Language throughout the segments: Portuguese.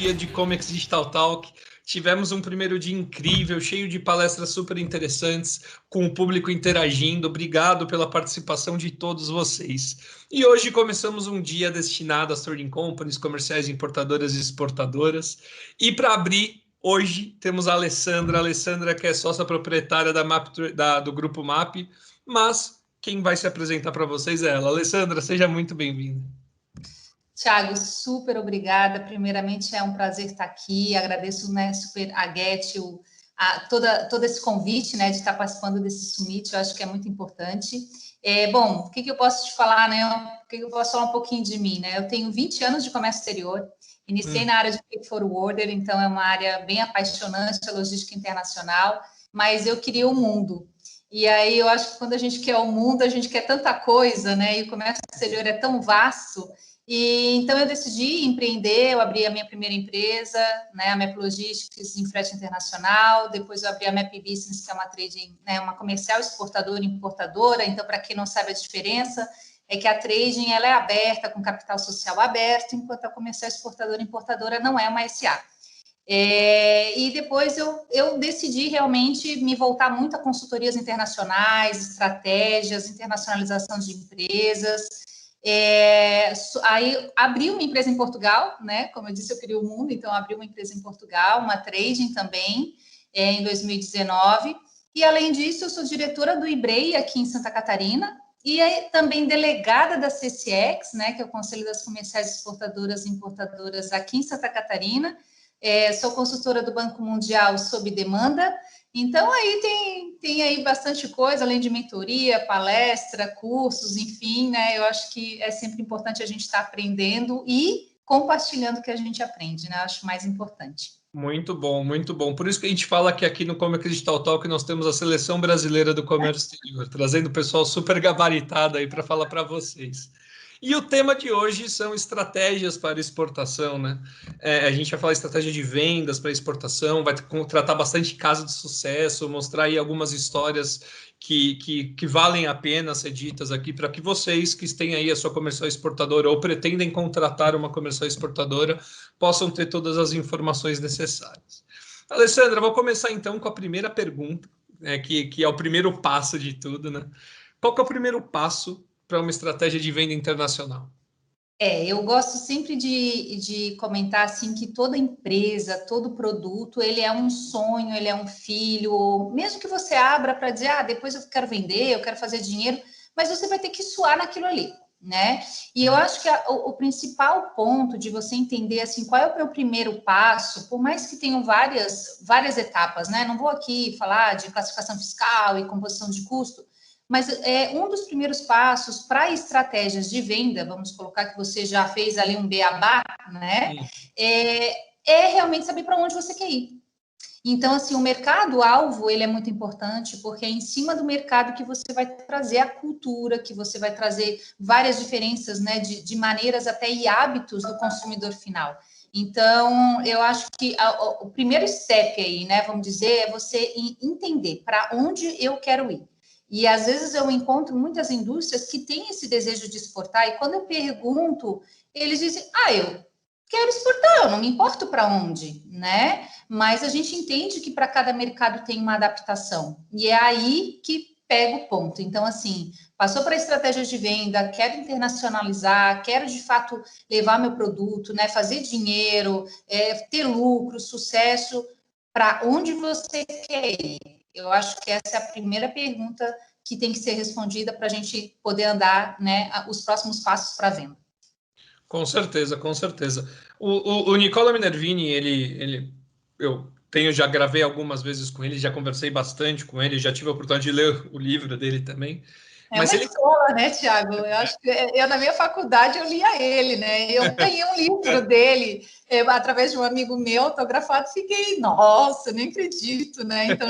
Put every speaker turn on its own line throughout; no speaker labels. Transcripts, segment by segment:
dia de Comex Digital Talk. Tivemos um primeiro dia incrível, cheio de palestras super interessantes, com o público interagindo. Obrigado pela participação de todos vocês. E hoje começamos um dia destinado às trading companies, comerciais, importadoras e exportadoras. E para abrir, hoje temos a Alessandra, que é sócia proprietária do Grupo MAP, mas quem vai se apresentar para vocês é ela. Alessandra, seja muito bem-vinda.
Tiago, super obrigada. Primeiramente, é um prazer estar aqui. Agradeço, né, super a Get, todo esse convite, né, de estar participando desse summit. Eu acho que é muito importante. Bom, o que eu posso te falar, né? O que eu posso falar um pouquinho de mim, né? Eu tenho 20 anos de comércio exterior. Iniciei na área de Freight Forwarder, então é uma área bem apaixonante, a logística internacional, mas eu queria o mundo. E aí eu acho que quando a gente quer o mundo, a gente quer tanta coisa, né? E o comércio exterior é tão vasto. E então eu decidi empreender, eu abri a minha primeira empresa, né, a Map Logistics em frete internacional, depois eu abri a Map Business, que é uma trading, né, uma comercial exportadora e importadora. Então, para quem não sabe a diferença, é que a trading ela é aberta, com capital social aberto, enquanto a comercial exportadora e importadora não é uma SA. E depois eu decidi realmente me voltar muito a consultorias internacionais, estratégias, internacionalização de empresas. Aí abri uma empresa em Portugal, né? Como eu disse, eu queria o mundo, então abri uma empresa em Portugal, uma trading também, em 2019. E além disso, eu sou diretora do IBREI aqui em Santa Catarina e também delegada da CCX, né? Que é o Conselho das Comerciais Exportadoras e Importadoras aqui em Santa Catarina. Sou consultora do Banco Mundial sob demanda. Então, aí tem aí bastante coisa, além de mentoria, palestra, cursos, enfim, né? Eu acho que é sempre importante a gente estar aprendendo e compartilhando o que a gente aprende, né? Eu acho mais importante.
Muito bom, muito bom. Por isso que a gente fala que aqui no Comex Digital Talk nós temos a seleção brasileira do comércio exterior, trazendo o pessoal super gabaritado aí para falar para vocês. E o tema de hoje são estratégias para exportação, né? A gente vai falar estratégia de vendas para exportação, vai tratar bastante caso de sucesso, mostrar aí algumas histórias que valem a pena ser ditas aqui para que vocês que têm aí a sua comercial exportadora ou pretendem contratar uma comercial exportadora possam ter todas as informações necessárias. Alessandra, vou começar então com a primeira pergunta, né, que é o primeiro passo de tudo, né? Qual que é o primeiro passo para uma estratégia de venda internacional?
Eu gosto sempre de comentar assim que toda empresa, todo produto, ele é um sonho, ele é um filho, mesmo que você abra para dizer, depois eu quero vender, eu quero fazer dinheiro, mas você vai ter que suar naquilo ali, né? E eu acho que o principal ponto de você entender assim qual é o meu primeiro passo, por mais que tenham várias etapas, né? Não vou aqui falar de classificação fiscal e composição de custo, mas um dos primeiros passos para estratégias de venda, vamos colocar que você já fez ali um beabá, né? É realmente saber para onde você quer ir. Então, assim, o mercado-alvo, ele é muito importante, porque é em cima do mercado que você vai trazer a cultura, que você vai trazer várias diferenças, né, de maneiras até e hábitos do consumidor final. Então, eu acho que o primeiro step aí, né, vamos dizer, é você entender para onde eu quero ir. E às vezes eu encontro muitas indústrias que têm esse desejo de exportar, e quando eu pergunto, eles dizem, eu quero exportar, eu não me importo para onde, né? Mas a gente entende que para cada mercado tem uma adaptação, e é aí que pega o ponto. Então, assim, passou para estratégias de venda, quero internacionalizar, quero de fato levar meu produto, né? Fazer dinheiro, ter lucro, sucesso, para onde você quer ir? Eu acho que essa é a primeira pergunta que tem que ser respondida para a gente poder andar, né, os próximos passos para a venda.
Com certeza, com certeza. O Nicola Minervini, já gravei algumas vezes com ele, já conversei bastante com ele, já tive a oportunidade de ler o livro dele também.
Mas uma escola, né, Tiago? Eu acho que na minha faculdade eu lia ele, né? Eu ganhei um livro dele através de um amigo meu, autografado, fiquei, nossa, nem acredito, né? Então,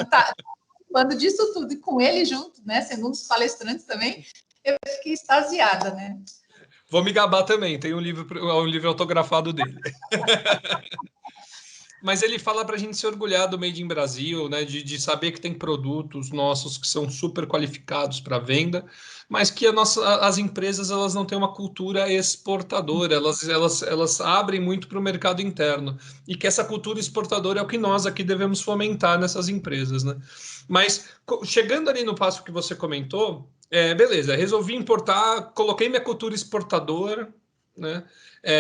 falando disso tudo e com ele junto, né? Sendo um dos palestrantes também, eu fiquei extasiada, né?
Vou me gabar também, tem um livro autografado dele. Mas ele fala para a gente se orgulhar do Made in Brasil, né? De saber que tem produtos nossos que são super qualificados para venda, mas que as empresas elas não têm uma cultura exportadora, elas abrem muito para o mercado interno. E que essa cultura exportadora é o que nós aqui devemos fomentar nessas empresas, né? Mas chegando ali no passo que você comentou, beleza, resolvi importar, coloquei minha cultura exportadora, né?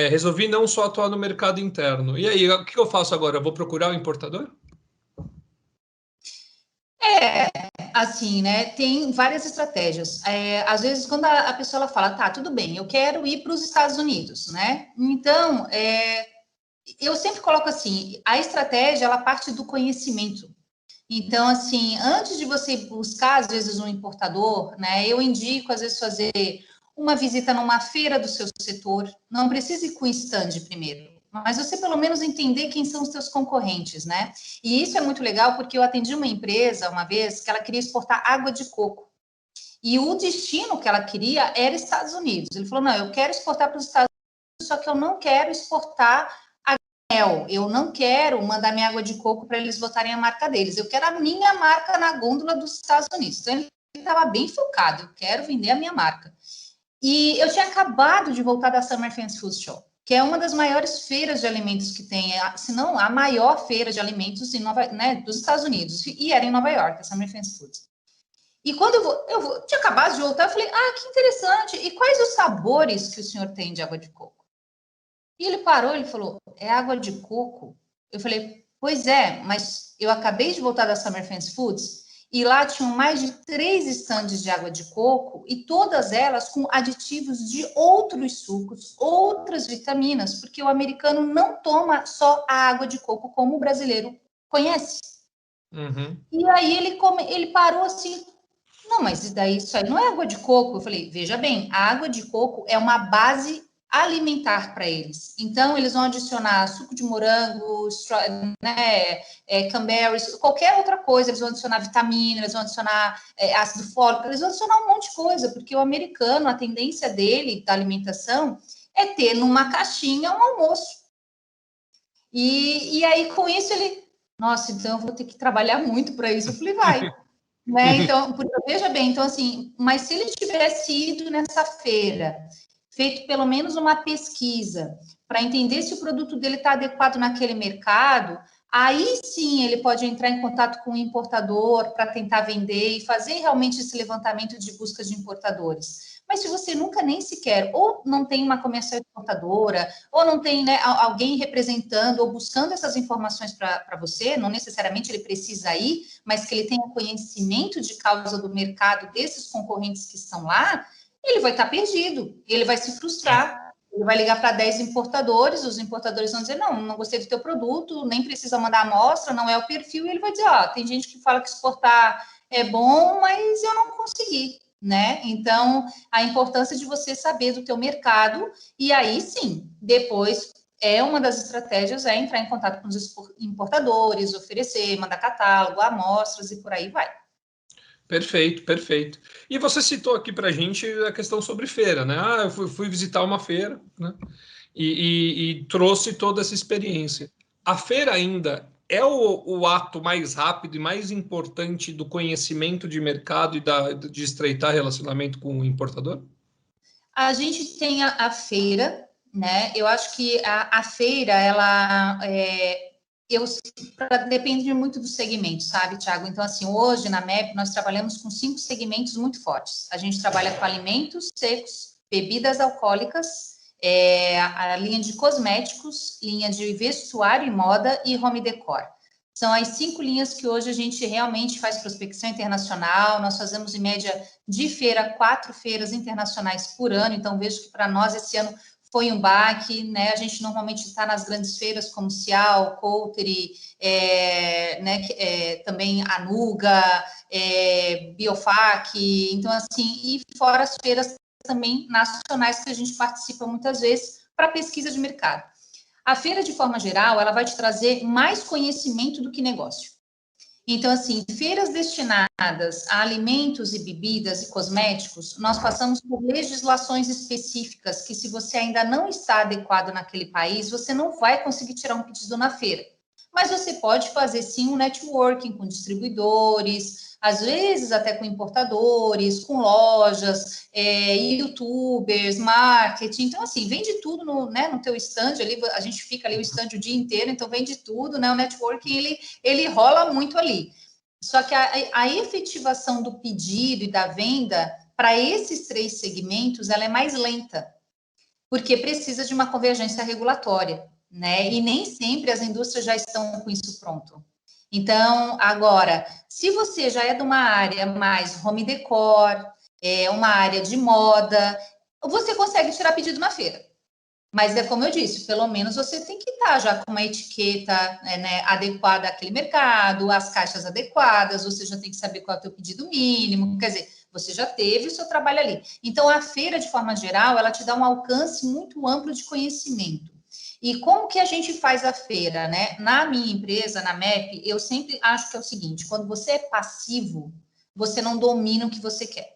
Resolvi não só atuar no mercado interno. E aí, o que eu faço agora? Eu vou procurar o importador?
Assim, né? Tem várias estratégias. Às vezes, quando a pessoa ela fala, tá, tudo bem, eu quero ir para os Estados Unidos, né? Então, eu sempre coloco assim, a estratégia ela parte do conhecimento. Então, assim, antes de você buscar, às vezes, um importador, né, eu indico, às vezes, fazer uma visita numa feira do seu setor. Não precisa ir com stand primeiro, mas você, pelo menos, entender quem são os seus concorrentes, né? E isso é muito legal, porque eu atendi uma empresa, uma vez, que ela queria exportar água de coco. E o destino que ela queria era Estados Unidos. Ele falou, não, eu quero exportar para os Estados Unidos, só que eu não quero exportar eu não quero mandar minha água de coco para eles botarem a marca deles. Eu quero a minha marca na gôndola dos Estados Unidos. Então, ele estava bem focado. Eu quero vender a minha marca. E eu tinha acabado de voltar da Summer Fancy Food Show, que é uma das maiores feiras de alimentos que tem, se não a maior feira de alimentos dos Estados Unidos. E era em Nova York, a Summer Fancy Food. E quando eu tinha acabado de voltar, eu falei, que interessante. E quais os sabores que o senhor tem de água de coco? E ele parou, ele falou, é água de coco? Eu falei, pois é, mas eu acabei de voltar da Summer Fancy Foods e lá tinham mais de 3 estandes de água de coco e todas elas com aditivos de outros sucos, outras vitaminas, porque o americano não toma só a água de coco como o brasileiro conhece.
Uhum.
E aí ele parou assim, não, mas isso aí não é água de coco. Eu falei, veja bem, a água de coco é uma base alimentar para eles. Então, eles vão adicionar suco de morango, né, cranberries, qualquer outra coisa. Eles vão adicionar vitamina, eles vão adicionar ácido fólico, eles vão adicionar um monte de coisa, porque o americano, a tendência dele, da alimentação, é ter numa caixinha um almoço. E aí, com isso, ele... Nossa, então eu vou ter que trabalhar muito para isso. Eu falei, vai. Né? Então, veja bem, então assim, mas se ele tivesse ido nessa feira, feito pelo menos uma pesquisa para entender se o produto dele está adequado naquele mercado, aí sim ele pode entrar em contato com o importador para tentar vender e fazer realmente esse levantamento de busca de importadores. Mas se você nunca nem sequer, ou não tem uma comercial exportadora, ou não tem, né, alguém representando ou buscando essas informações para você, não necessariamente ele precisa ir, mas que ele tenha conhecimento de causa do mercado desses concorrentes que estão lá, ele vai estar perdido, ele vai se frustrar. Ele vai ligar para 10 importadores, os importadores vão dizer, não gostei do teu produto, nem precisa mandar amostra, não é o perfil, e ele vai dizer, tem gente que fala que exportar é bom, mas eu não consegui. Né? Então, a importância de você saber do teu mercado e aí sim, depois uma das estratégias é entrar em contato com os importadores, oferecer, mandar catálogo, amostras e por aí vai.
Perfeito, perfeito. E você citou aqui para a gente a questão sobre feira, né? Eu fui visitar uma feira, né? E trouxe toda essa experiência. A feira ainda é o ato mais rápido e mais importante do conhecimento de mercado e de estreitar relacionamento com o importador?
A gente tem a feira, né? Eu acho que a feira, ela depende muito do segmento, sabe, Thiago? Então, assim, hoje na MEP nós trabalhamos com 5 segmentos muito fortes. A gente trabalha com alimentos secos, bebidas alcoólicas, a linha de cosméticos, linha de vestuário e moda e home decor. São as 5 linhas que hoje a gente realmente faz prospecção internacional. Nós fazemos, em média, de feira, 4 feiras internacionais por ano. Então, vejo que para nós esse ano foi um baque, né? A gente normalmente está nas grandes feiras como Cial, Couteri, também Anuga, Biofac. Então, assim, e fora as feiras também nacionais que a gente participa muitas vezes para pesquisa de mercado. A feira, de forma geral, ela vai te trazer mais conhecimento do que negócio. Então, assim, feiras destinadas a alimentos e bebidas e cosméticos, nós passamos por legislações específicas que, se você ainda não está adequado naquele país, você não vai conseguir tirar um pedido na feira. mas você pode fazer sim um networking com distribuidores, às vezes até com importadores, com lojas, youtubers, marketing. Então, assim, vende tudo no teu stand ali, a gente fica ali o stand o dia inteiro, então vende tudo, né? O networking, ele rola muito ali. Só que a efetivação do pedido e da venda para esses 3 segmentos, ela é mais lenta, porque precisa de uma convergência regulatória, né? E nem sempre as indústrias já estão com isso pronto. Então, agora, se você já é de uma área mais home decor, uma área de moda, você consegue tirar pedido na feira. Mas é como eu disse, pelo menos você tem que estar já com uma etiqueta, né, adequada àquele mercado, as caixas adequadas, você já tem que saber qual é o teu pedido mínimo, quer dizer, você já teve o seu trabalho ali. Então, a feira, de forma geral, ela te dá um alcance muito amplo de conhecimento. E como que a gente faz a feira, né? Na minha empresa, na MEP, eu sempre acho que é o seguinte, quando você é passivo, você não domina o que você quer.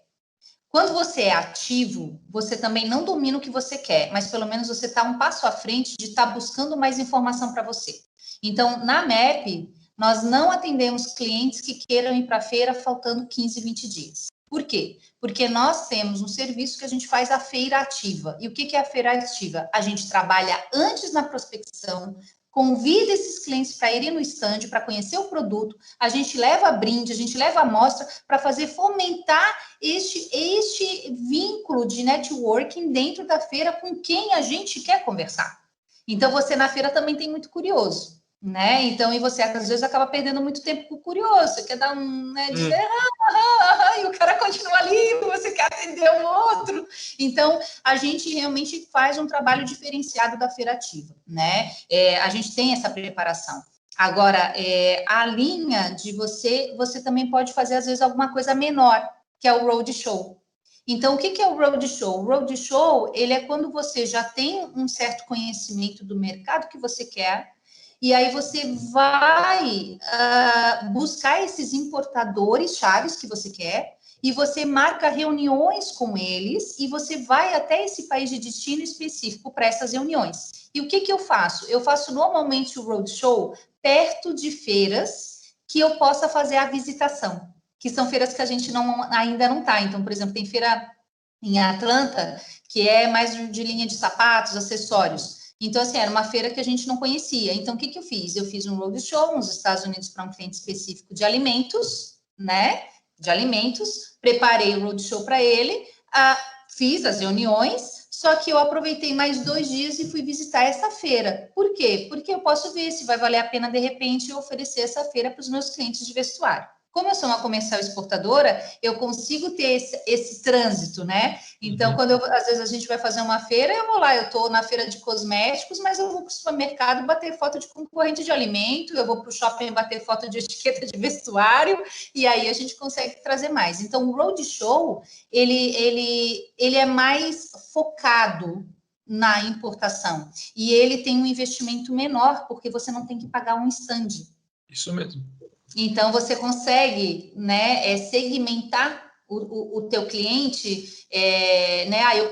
Quando você é ativo, você também não domina o que você quer, mas pelo menos você está um passo à frente de estar buscando mais informação para você. Então, na MEP, nós não atendemos clientes que queiram ir para a feira faltando 15, 20 dias. Por quê? Porque nós temos um serviço que a gente faz a feira ativa. E o que é a feira ativa? A gente trabalha antes na prospecção, convida esses clientes para irem no stand, para conhecer o produto, a gente leva brinde, a gente leva amostra para fazer fomentar este vínculo de networking dentro da feira com quem a gente quer conversar. Então, você na feira também tem muito curioso, né? Então, e você às vezes acaba perdendo muito tempo com o curioso, você quer dar né, dizer, e o cara continua ali, você quer atender o outro. Então, a gente realmente faz um trabalho diferenciado da feira ativa, né? A gente tem essa preparação. Agora, a linha de você também pode fazer, às vezes, alguma coisa menor, que é o roadshow. Então, o que é o roadshow? O roadshow, ele é quando você já tem um certo conhecimento do mercado que você quer, e aí você vai buscar esses importadores chaves que você quer, e você marca reuniões com eles, e você vai até esse país de destino específico para essas reuniões. E o que eu faço? Eu faço normalmente o roadshow perto de feiras que eu possa fazer a visitação, que são feiras que a gente ainda não está. Então, por exemplo, tem feira em Atlanta, que é mais de linha de sapatos, acessórios. Então, assim, era uma feira que a gente não conhecia. Então, o que eu fiz? Eu fiz um roadshow nos Estados Unidos para um cliente específico de alimentos, né? De alimentos, preparei o roadshow para ele, fiz as reuniões, só que eu aproveitei mais 2 dias e fui visitar essa feira. Por quê? Porque eu posso ver se vai valer a pena, de repente, eu oferecer essa feira para os meus clientes de vestuário. Como eu sou uma comercial exportadora, eu consigo ter esse trânsito, né? Então, às vezes a gente vai fazer uma feira, eu vou lá, eu estou na feira de cosméticos, mas eu vou para o supermercado bater foto de concorrente de alimento, eu vou para o shopping bater foto de etiqueta de vestuário, e aí a gente consegue trazer mais. Então, o roadshow, ele é mais focado na importação, e ele tem um investimento menor, porque você não tem que pagar um stand.
Isso mesmo.
Então, você consegue, né, segmentar o teu cliente, né? Eu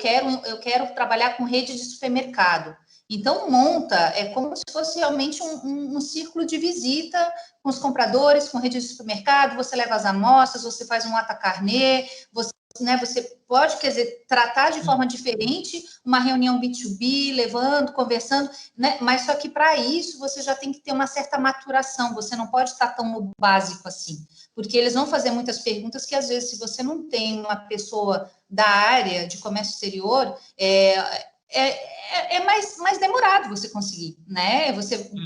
quero trabalhar com rede de supermercado. Então, monta, como se fosse realmente um círculo de visita com os compradores, com rede de supermercado, você leva as amostras, você faz um ata-carnê, você pode, quer dizer, tratar de forma diferente uma reunião B2B, levando, conversando, né? Mas só que para isso você já tem que ter uma certa maturação, você não pode estar tão no básico assim, porque eles vão fazer muitas perguntas que às vezes, se você não tem uma pessoa da área de comércio exterior, é mais demorado você conseguir, né?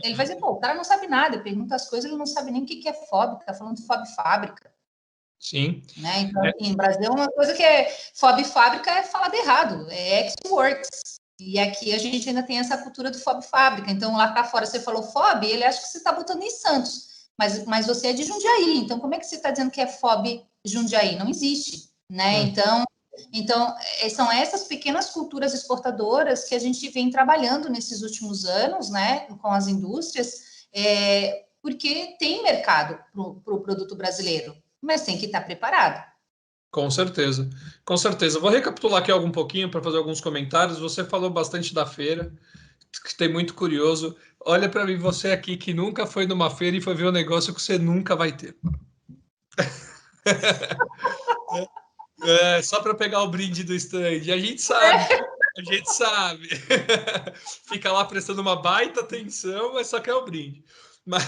Ele vai dizer, pô, o cara não sabe nada, pergunta as coisas, ele não sabe nem o que é FOB, está falando de FOB fábrica.
Sim.
Né? Então, assim, no Brasil, uma coisa que é FOB fábrica é falado errado, é ex-works. E aqui a gente ainda tem essa cultura do FOB fábrica. Então, lá para fora, você falou FOB, ele acha que você está botando em Santos. Mas você é de Jundiaí. Então, como é que você está dizendo que é FOB Jundiaí? Não existe. Né? Então, são essas pequenas culturas exportadoras que a gente vem trabalhando nesses últimos anos, né, com as indústrias, porque tem mercado para o produto brasileiro, mas tem que estar preparado.
Com certeza, com certeza. Vou recapitular aqui um pouquinho para fazer alguns comentários. Você falou bastante da feira, que tem muito curioso. Olha para mim, você aqui que nunca foi numa feira e foi ver um negócio que você nunca vai ter. Só para pegar o brinde do stand. A gente sabe, a gente sabe. Fica lá prestando uma baita atenção, mas só quer o brinde. Mas,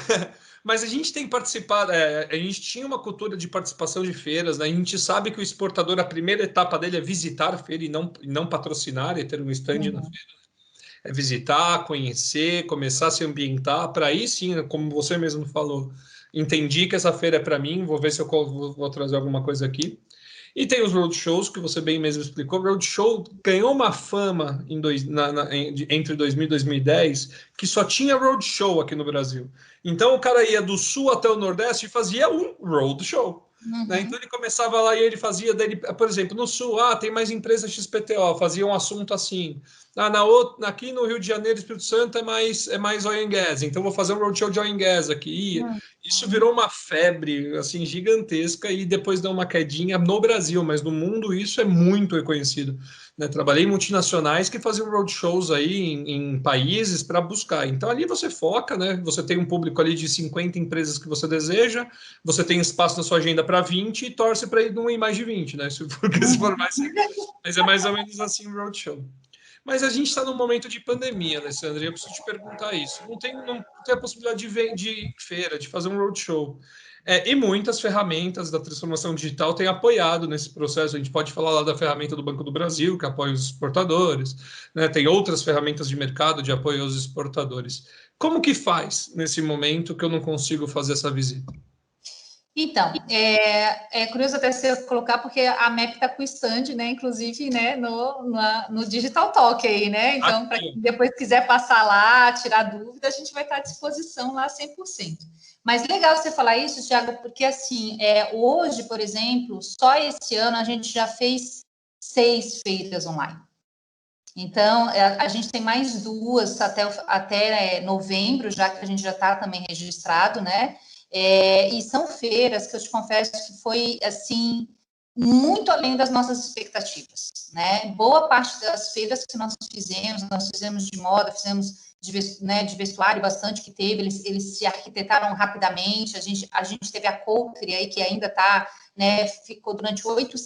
mas a gente tem participado, a gente tinha uma cultura de participação de feiras, né? A gente sabe que o exportador, a primeira etapa dele é visitar a feira e não patrocinar e ter um stand na feira. É visitar, conhecer, começar a se ambientar, para aí sim, como você mesmo falou, entendi que essa feira é para mim, vou ver se eu vou trazer alguma coisa aqui. E tem os roadshows, que você bem mesmo explicou. O roadshow ganhou uma fama entre 2000 e 2010, que só tinha roadshow aqui no Brasil. Então o cara ia do sul até o Nordeste e fazia um roadshow. Né? Então ele começava lá e ele fazia dele, por exemplo, no sul, tem mais empresa XPTO, fazia um assunto assim. Aqui no Rio de Janeiro, Espírito Santo é mais oil and gas, então vou fazer um roadshow de oil and gas aqui. Isso virou uma febre assim gigantesca e depois deu uma quedinha no Brasil, mas no mundo isso é muito reconhecido. Né? Trabalhei em multinacionais que faziam roadshows aí em países para buscar. Então ali você foca, né? Você tem um público ali de 50 empresas que você deseja, você tem espaço na sua agenda para 20 e torce para ir não ir mais de 20, né? Se for mais, mas é mais ou menos assim o roadshow. Mas a gente está num momento de pandemia, Alessandra, e eu preciso te perguntar isso. Não tem a possibilidade de feira, de fazer um roadshow. E muitas ferramentas da transformação digital têm apoiado nesse processo. A gente pode falar lá da ferramenta do Banco do Brasil, que apoia os exportadores, né? Tem outras ferramentas de mercado de apoio aos exportadores. Como que faz nesse momento que eu não consigo fazer essa visita?
Então, é curioso até você colocar, porque a MEP está com o stand, né? Inclusive, né, no Digital Talk aí, né? Então, para quem depois quiser passar lá, tirar dúvida, a gente vai estar à disposição lá 100%. Mas legal você falar isso, Thiago, porque assim, hoje, por exemplo, só esse ano a gente já fez 6 feiras online. Então, a gente tem mais 2 até novembro, já que a gente já está também registrado, né? E são feiras que eu te confesso que foi, assim, muito além das nossas expectativas, né? Boa parte das feiras que nós fizemos de moda, fizemos de vestuário bastante que teve, eles se arquitetaram rapidamente, a gente teve a Coulter aí, que ainda está, né, ficou durante 8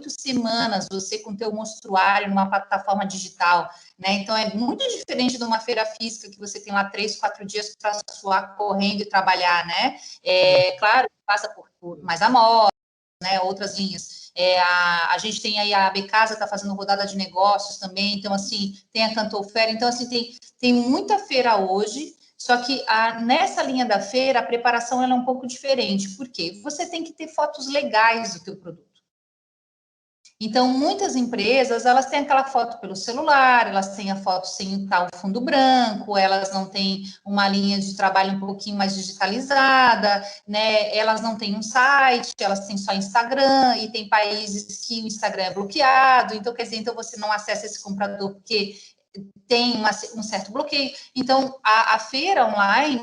semanas você com o teu monstruário numa plataforma digital, né? Então é muito diferente de uma feira física que você tem lá 3, 4 dias para suar correndo e trabalhar, né? Claro, passa por mais a moda, né? Outras linhas. A gente tem aí a Becasa está fazendo rodada de negócios também, então assim tem a Cantofera, então assim tem muita feira hoje. Só que nessa linha da feira, a preparação ela é um pouco diferente. Por quê? Você tem que ter fotos legais do teu produto. Então, muitas empresas, elas têm aquela foto pelo celular, elas têm a foto sem tal fundo branco, elas não têm uma linha de trabalho um pouquinho mais digitalizada, né? Elas não têm um site, elas têm só Instagram, e tem países que o Instagram é bloqueado, então, quer dizer, então você não acessa esse comprador porque tem um certo bloqueio. Então, a feira online,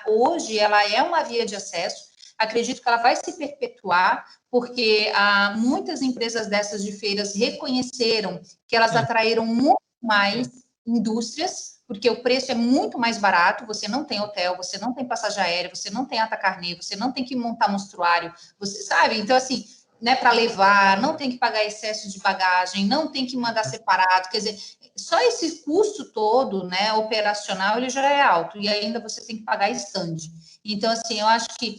hoje, ela é uma via de acesso. Acredito que ela vai se perpetuar, porque muitas empresas dessas de feiras reconheceram que elas atraíram muito mais indústrias, porque o preço é muito mais barato, você não tem hotel, você não tem passagem aérea, você não tem atacarnê, você não tem que montar monstruário, você sabe? Então, assim, né, para levar, não tem que pagar excesso de bagagem, não tem que mandar separado, quer dizer, só esse custo todo, né, operacional, ele já é alto, e ainda você tem que pagar stand. Então, assim, eu acho que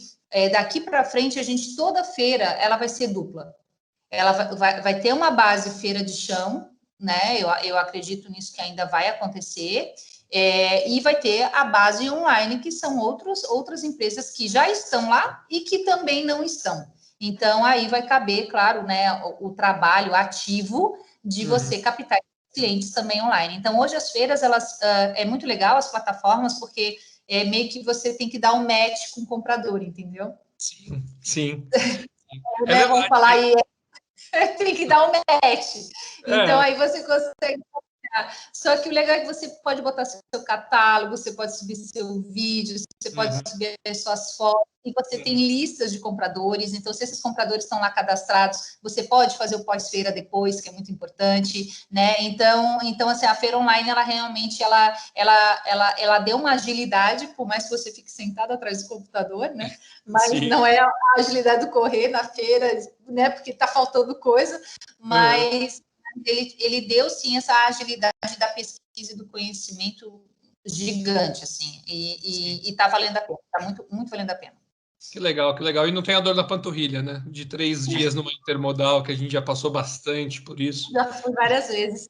daqui para frente, a gente, toda feira, ela vai ser dupla. Ela vai ter uma base feira de chão, né, eu acredito nisso que ainda vai acontecer, e vai ter a base online, que são outras empresas que já estão lá e que também não estão. Então, aí vai caber, claro, né, o trabalho ativo de você captar clientes também online. Então, hoje as feiras, é muito legal as plataformas, porque meio que você tem que dar um match com o comprador, entendeu?
Sim, sim.
Né, vamos falar aí, tem que dar um match. Então, aí você consegue Só que o legal é que você pode botar seu catálogo, você pode subir seu vídeo, você pode subir as suas fotos, e você tem listas de compradores. Então, se esses compradores estão lá cadastrados, você pode fazer o pós-feira depois, que é muito importante, né? Então assim, a feira online, ela realmente ela deu uma agilidade, por mais que você fique sentado atrás do computador, né? Mas Sim. Não é a agilidade do correr na feira, né? Porque está faltando coisa, mas ele deu sim essa agilidade da pesquisa e do conhecimento gigante, assim, e está valendo a pena, está muito, muito valendo a pena.
Que legal, que legal. E não tem a dor da panturrilha, né? De 3 dias numa intermodal, que a gente já passou bastante por isso.
Já fui várias vezes.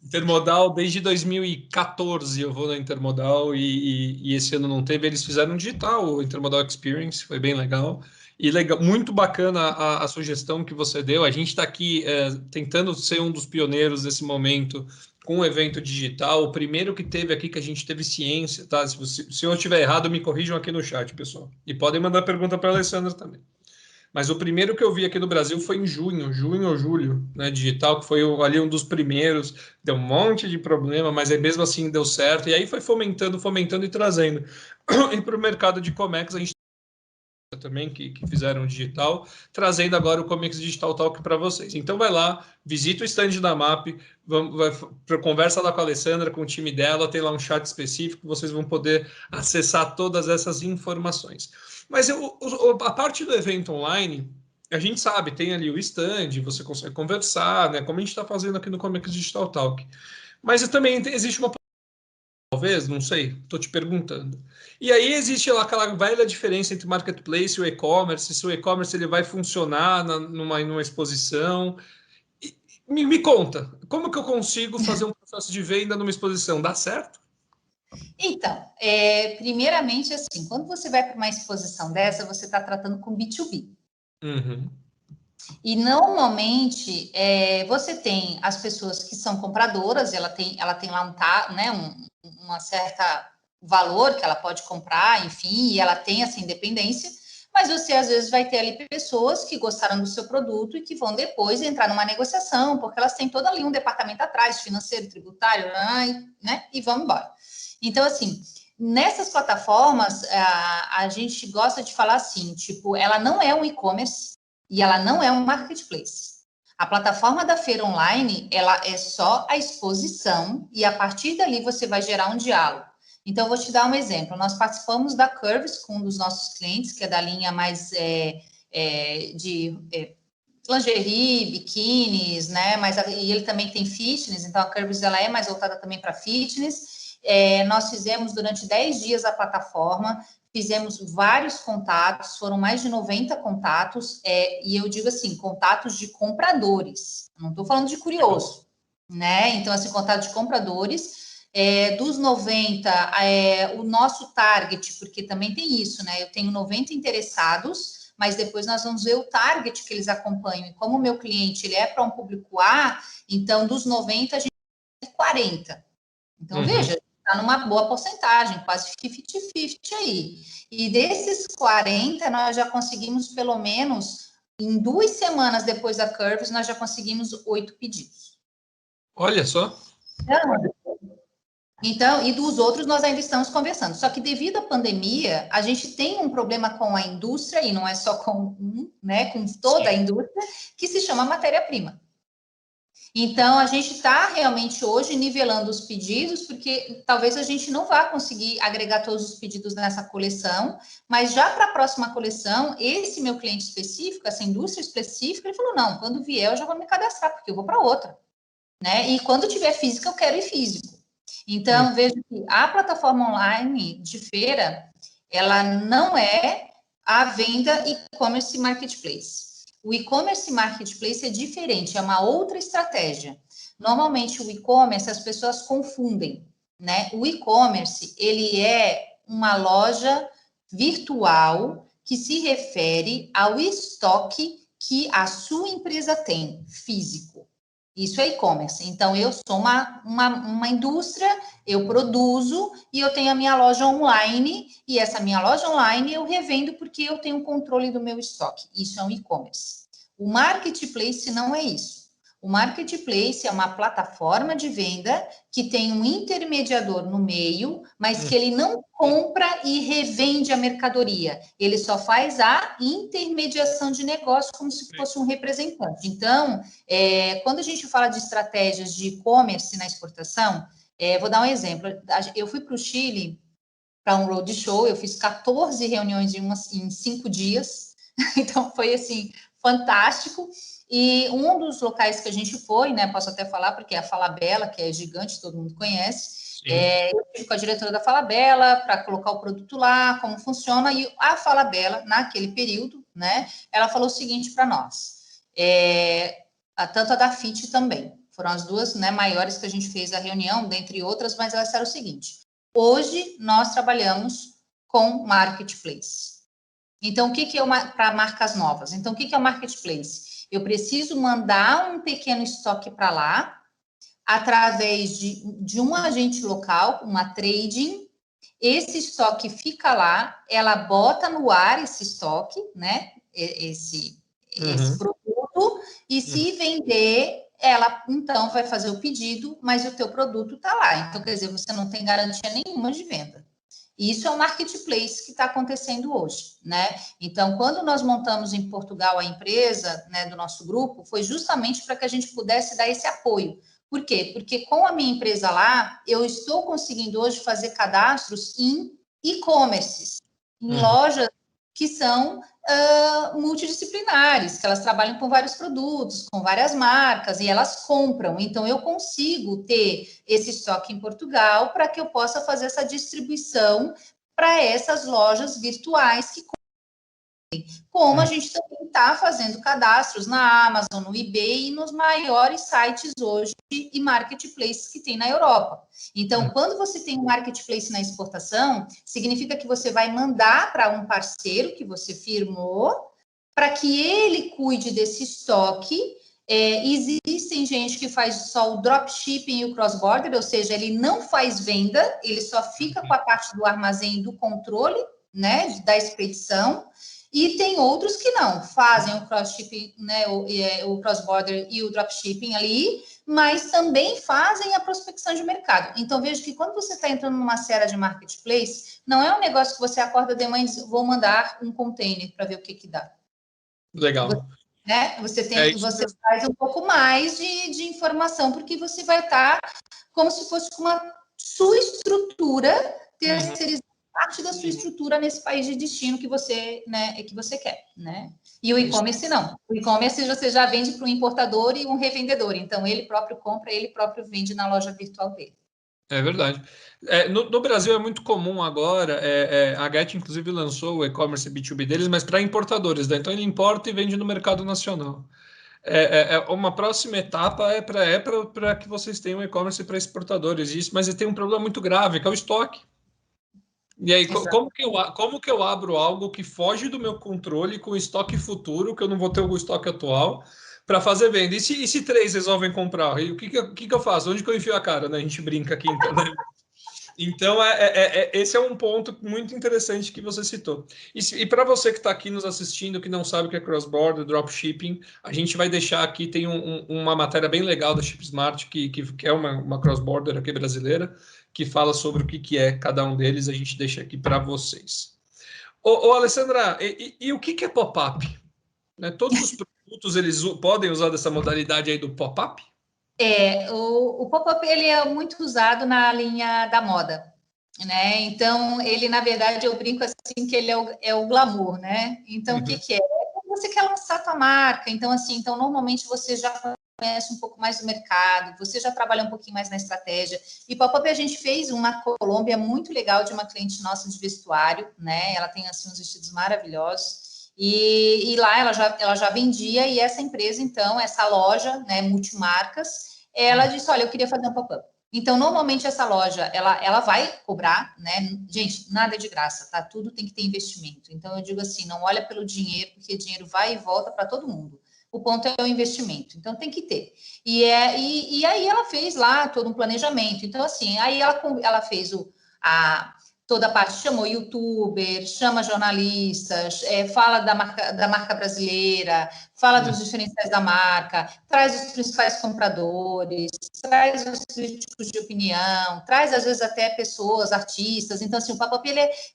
Intermodal, desde 2014 eu vou na Intermodal e esse ano não teve. Eles fizeram um digital, o Intermodal Experience, foi bem legal. E legal, muito bacana a sugestão que você deu. A gente está aqui tentando ser um dos pioneiros desse momento com o evento digital. O primeiro que teve aqui, que a gente teve ciência, tá? Se eu estiver errado, me corrijam aqui no chat, pessoal. E podem mandar pergunta para a Alessandra também. Mas o primeiro que eu vi aqui no Brasil foi em junho ou julho, né, digital, que foi ali um dos primeiros. Deu um monte de problema, mas aí mesmo assim deu certo. E aí foi fomentando e trazendo. E para o mercado de Comex, a gente também que fizeram digital, trazendo agora o Comex Digital Talk para vocês. Então vai lá, visita o stand da MAP, conversa lá com a Alessandra, com o time dela, tem lá um chat específico, vocês vão poder acessar todas essas informações. Mas a parte do evento online, a gente sabe, tem ali o stand, você consegue conversar, né? Como a gente está fazendo aqui no Comex Digital Talk. Mas também existe uma... Talvez, não sei, estou te perguntando. E aí existe lá aquela velha diferença entre marketplace e o e-commerce, se o e-commerce ele vai funcionar numa exposição. Me conta, como que eu consigo fazer um processo de venda numa exposição? Dá certo?
Então, primeiramente, assim, quando você vai para uma exposição dessa, você está tratando com B2B.
Uhum.
E normalmente você tem as pessoas que são compradoras, ela tem lá uma certa valor que ela pode comprar, enfim, e ela tem essa independência, mas você às vezes vai ter ali pessoas que gostaram do seu produto e que vão depois entrar numa negociação, porque elas têm todo ali um departamento atrás, financeiro, tributário, né? E vão embora. Então, assim, nessas plataformas, a gente gosta de falar assim, tipo, ela não é um e-commerce e ela não é um marketplace. A plataforma da feira online, ela é só a exposição e a partir dali você vai gerar um diálogo. Então, eu vou te dar um exemplo. Nós participamos da Curves com um dos nossos clientes, que é da linha mais de lingerie, biquínis, né? E ele também tem fitness, então a Curves ela é mais voltada também para fitness. Nós fizemos durante 10 dias a plataforma, fizemos vários contatos, foram mais de 90 contatos, e eu digo assim, contatos de compradores, não estou falando de curioso, né? Então, assim, contato de compradores. Dos 90, o nosso target, porque também tem isso, né? Eu tenho 90 interessados, mas depois nós vamos ver o target que eles acompanham. E como o meu cliente ele é para um público A, então dos 90 a gente tem 40. Então, veja, está numa boa porcentagem, quase 50-50 aí. E desses 40, nós já conseguimos pelo menos, em 2 semanas depois da Curves, nós já conseguimos 8 pedidos.
Olha só.
Então, e dos outros nós ainda estamos conversando. Só que devido à pandemia, a gente tem um problema com a indústria, e não é só com né, com toda a indústria, que se chama matéria-prima. Então, a gente está realmente hoje nivelando os pedidos, porque talvez a gente não vá conseguir agregar todos os pedidos nessa coleção, mas já para a próxima coleção, esse meu cliente específico, essa indústria específica, ele falou, não, quando vier eu já vou me cadastrar, porque eu vou para outra. Né? E quando tiver física, eu quero ir físico. Então, veja que a plataforma online de feira, ela não é a venda e-commerce marketplace. O e-commerce marketplace é diferente, é uma outra estratégia. Normalmente, o e-commerce, as pessoas confundem, né? O e-commerce, ele é uma loja virtual que se refere ao estoque que a sua empresa tem, físico. Isso é e-commerce. Então, eu sou uma indústria, eu produzo e eu tenho a minha loja online, e essa minha loja online eu revendo porque eu tenho controle do meu estoque. Isso é um e-commerce. O marketplace não é isso. O marketplace é uma plataforma de venda que tem um intermediador no meio, mas que ele não compra e revende a mercadoria. Ele só faz a intermediação de negócio como se fosse um representante. Então, quando a gente fala de estratégias de e-commerce na exportação, vou dar um exemplo. Eu fui para o Chile para um roadshow, eu fiz 14 reuniões em 5 dias, então foi assim, fantástico. E um dos locais que a gente foi, né, posso até falar, porque é a Falabella, que é gigante, todo mundo conhece, eu fui com a diretora da Falabella para colocar o produto lá, como funciona, e a Falabella, naquele período, né, ela falou o seguinte para nós, tanto a da FIT também, foram as duas, né, maiores que a gente fez a reunião, dentre outras, mas elas disseram o seguinte: hoje nós trabalhamos com marketplace. Então, o que é para marcas novas? Então, o que é o marketplace? Eu preciso mandar um pequeno estoque para lá, através de um agente local, uma trading. Esse estoque fica lá, ela bota no ar esse estoque, né? Esse produto, e se vender, ela então vai fazer o pedido, mas o teu produto está lá. Então, quer dizer, você não tem garantia nenhuma de venda. Isso é o marketplace que está acontecendo hoje, né? Então, quando nós montamos em Portugal a empresa, né, do nosso grupo, foi justamente para que a gente pudesse dar esse apoio. Por quê? Porque com a minha empresa lá, eu estou conseguindo hoje fazer cadastros em e-commerces, em lojas que são multidisciplinares, que elas trabalham com vários produtos, com várias marcas, e elas compram. Então, eu consigo ter esse estoque em Portugal para que eu possa fazer essa distribuição para essas lojas virtuais que como a gente também está fazendo cadastros na Amazon, no eBay e nos maiores sites hoje e marketplaces que tem na Europa. Então, quando você tem um marketplace na exportação, significa que você vai mandar para um parceiro que você firmou para que ele cuide desse estoque. Existem gente que faz só o dropshipping e o cross-border, ou seja, ele não faz venda, ele só fica com a parte do armazém e do controle, né, da expedição. E tem outros que não, fazem o cross-shipping, né, o cross-border e o dropshipping ali, mas também fazem a prospecção de mercado. Então, veja que quando você está entrando numa série de marketplace, não é um negócio que você acorda de manhã e diz, vou mandar um container para ver o que dá.
Legal.
Você traz um pouco mais de informação, porque você vai estar como se fosse uma sua estrutura terceirizada, parte da sua estrutura nesse país de destino que você, né, que você quer, né? E o e-commerce não. O e-commerce você já vende para um importador e um revendedor. Então, ele próprio compra, ele próprio vende na loja virtual dele.
É verdade. No Brasil é muito comum agora, a Get inclusive lançou o e-commerce B2B deles, mas para importadores, né? Então ele importa e vende no mercado nacional. Uma próxima etapa para que vocês tenham e-commerce para exportadores, mas tem um problema muito grave, que é o estoque. E aí, como que eu abro algo que foge do meu controle com estoque futuro, que eu não vou ter o estoque atual, para fazer venda? E se três resolvem comprar? E o que eu faço? Onde que eu enfio a cara? Né? A gente brinca aqui, então, né? Então, esse é um ponto muito interessante que você citou. E para você que está aqui nos assistindo, que não sabe o que é cross-border, dropshipping, a gente vai deixar aqui, tem uma matéria bem legal da ShipSmart, que é uma cross-border aqui brasileira, que fala sobre o que é cada um deles, a gente deixa aqui para vocês. Alessandra, e o que é pop-up? Né? Todos os produtos, eles podem usar dessa modalidade aí do pop-up?
O pop-up ele é muito usado na linha da moda, né? Então, ele, na verdade, eu brinco assim que ele é o glamour, né? Então, o que é? Você quer lançar a tua marca, então, assim, normalmente você já conhece um pouco mais do mercado, você já trabalha um pouquinho mais na estratégia. E pop-up a gente fez um na Colômbia muito legal de uma cliente nossa de vestuário, né? Ela tem, assim, uns vestidos maravilhosos. E lá ela já vendia, e essa empresa, então, essa loja, né, multimarcas, ela disse, olha, eu queria fazer um pop-up. Então, normalmente, essa loja, ela vai cobrar, né? Gente, nada é de graça, tá? Tudo tem que ter investimento. Então, eu digo assim, não olha pelo dinheiro, porque dinheiro vai e volta para todo mundo. O ponto é o investimento. Então, tem que ter. E aí, ela fez lá todo um planejamento. Então, assim, aí ela fez toda a parte, chamou youtuber, chama jornalistas, fala da marca brasileira, fala dos diferenciais da marca, traz os principais compradores, traz os críticos de opinião, traz às vezes até pessoas, artistas. Então, assim, o pop-up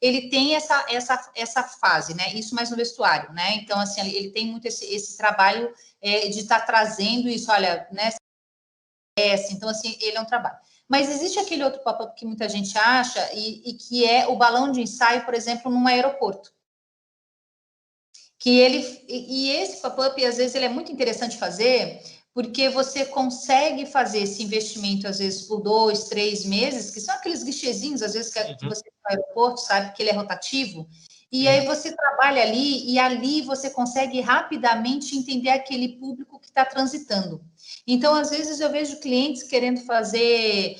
ele tem essa fase, né? Isso mais no vestuário, né? Então, assim, ele tem muito esse trabalho de estar trazendo isso, olha, né? Então, assim, ele é um trabalho. Mas existe aquele outro pop-up que muita gente acha e que é o balão de ensaio, por exemplo, num aeroporto. E esse pop-up, às vezes, ele é muito interessante fazer, porque você consegue fazer esse investimento, às vezes, por 2, 3 meses, que são aqueles guichezinhos, às vezes, que você tem no aeroporto, sabe, que ele é rotativo, e aí você trabalha ali, e ali você consegue rapidamente entender aquele público que está transitando. Então, às vezes, eu vejo clientes querendo fazer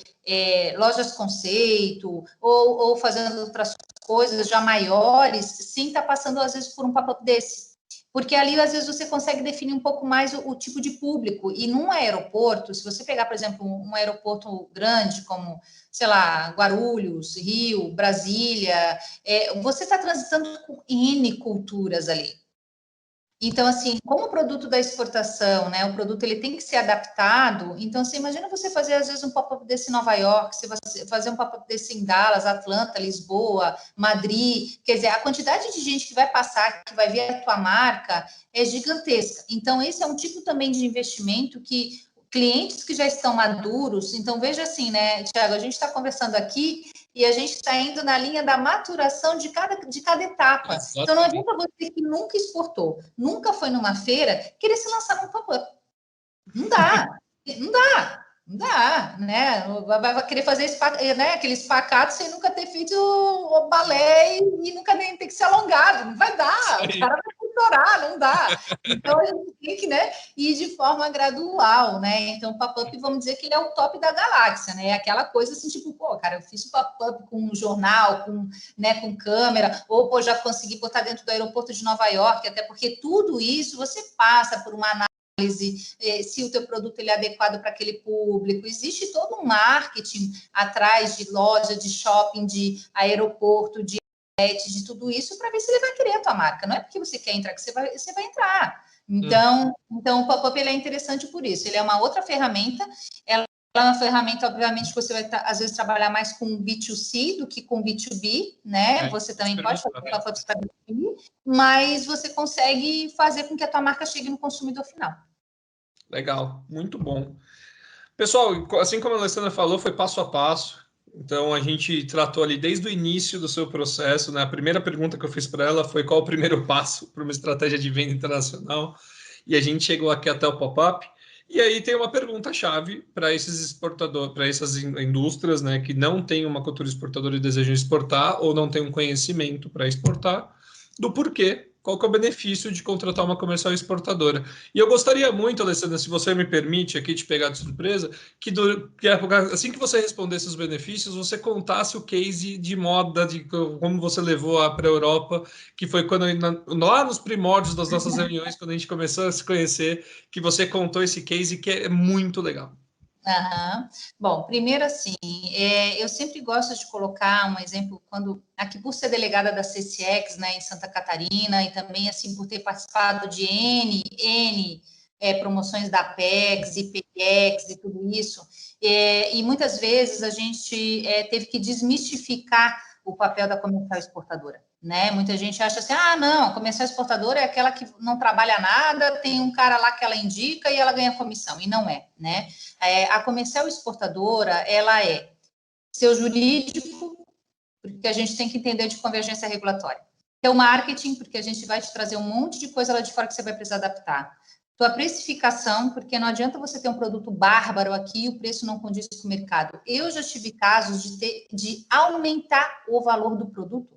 lojas conceito, ou fazendo outras coisas já maiores, sem estar passando, às vezes, por um pop-up desse. Porque ali, às vezes, você consegue definir um pouco mais o tipo de público. E num aeroporto, se você pegar, por exemplo, um aeroporto grande, como, sei lá, Guarulhos, Rio, Brasília, você está transitando com N culturas ali. Então, assim, como o produto da exportação, né, o produto ele tem que ser adaptado. Então, você imagina você fazer, às vezes, um pop-up desse em Nova York, você fazer um pop-up desse em Dallas, Atlanta, Lisboa, Madrid. Quer dizer, a quantidade de gente que vai passar, que vai ver a tua marca, é gigantesca. Então, esse é um tipo também de investimento que clientes que já estão maduros. Então, veja assim, né, Thiago, a gente está conversando aqui e a gente está indo na linha da maturação de cada etapa.
Exatamente.
Então, não adianta você que nunca exportou, nunca foi numa feira, querer se lançar num pop-up. Não dá, não dá, não dá, né? Vai querer fazer aquele espacato sem nunca ter feito o balé e nunca nem ter que se alongado. Não vai dar, o cara vai estourar, não dá. Então, a gente tem que, né, ir de forma gradual, né? Então, o pop-up, vamos dizer que ele é o top da galáxia, né? Aquela coisa assim, tipo, pô, cara, eu fiz o pop-up com um jornal, com câmera, ou, pô, já consegui botar dentro do aeroporto de Nova York, até porque tudo isso você passa por uma análise, se o teu produto ele é adequado para aquele público. Existe todo um marketing atrás de loja, de shopping, de aeroporto, de tudo isso para ver se ele vai querer a tua marca. Não é porque você quer entrar que você vai entrar. Então, o pop-up ele é interessante por isso. Ele é uma outra ferramenta. Ela é uma ferramenta, obviamente, que você vai, às vezes, trabalhar mais com B2C do que com B2B, né? Você também pode fazer pop-ups para B2B, mas você consegue fazer com que a tua marca chegue no consumidor final.
Legal, muito bom. Pessoal, assim como a Alessandra falou, foi passo a passo. Então, a gente tratou ali desde o início do seu processo, né? A primeira pergunta que eu fiz para ela foi qual o primeiro passo para uma estratégia de venda internacional. E a gente chegou aqui até o pop-up. E aí tem uma pergunta-chave para esses exportadores, para essas indústrias, né, que não têm uma cultura exportadora e desejam exportar ou não têm um conhecimento para exportar, do porquê, qual que é o benefício de contratar uma comercial exportadora. E eu gostaria muito, Alessandra, se você me permite aqui te pegar de surpresa, que assim que você respondesse os benefícios, você contasse o case de moda, de como você levou para a Europa, que foi quando lá nos primórdios das nossas reuniões, quando a gente começou a se conhecer, que você contou esse case que é muito legal.
Uhum. Bom, primeiro assim, eu sempre gosto de colocar um exemplo, aqui por ser delegada da CCX, né, em Santa Catarina, e também assim por ter participado de N promoções da Apex, IPX e tudo isso, e muitas vezes a gente teve que desmistificar o papel da comercial exportadora. Né? Muita gente acha assim, não, a comercial exportadora é aquela que não trabalha nada, tem um cara lá que ela indica e ela ganha comissão, e não é, né? A comercial exportadora, ela é seu jurídico, porque a gente tem que entender de convergência regulatória. Teu marketing, porque a gente vai te trazer um monte de coisa lá de fora que você vai precisar adaptar. Tua precificação, porque não adianta você ter um produto bárbaro aqui e o preço não condiz com o mercado. Eu já tive casos de aumentar o valor do produto.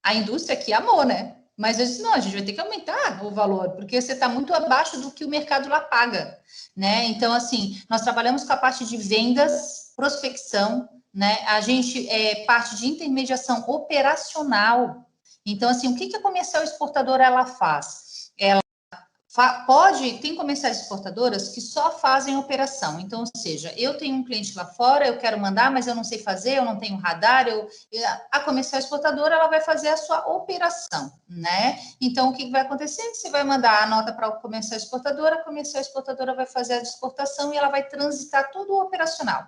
A indústria aqui amou, né? Mas eu disse, não, a gente vai ter que aumentar o valor, porque você está muito abaixo do que o mercado lá paga, né? Então, assim, nós trabalhamos com a parte de vendas, prospecção, né? A gente parte de intermediação operacional. Então, assim, o que a comercial exportadora ela faz? Ela Tem comerciais exportadoras que só fazem operação. Então, ou seja, eu tenho um cliente lá fora, eu quero mandar, mas eu não sei fazer, eu não tenho radar. A comercial exportadora, ela vai fazer a sua operação, né? Então, o que vai acontecer? Você vai mandar a nota para a comercial exportadora vai fazer a exportação e ela vai transitar tudo o operacional.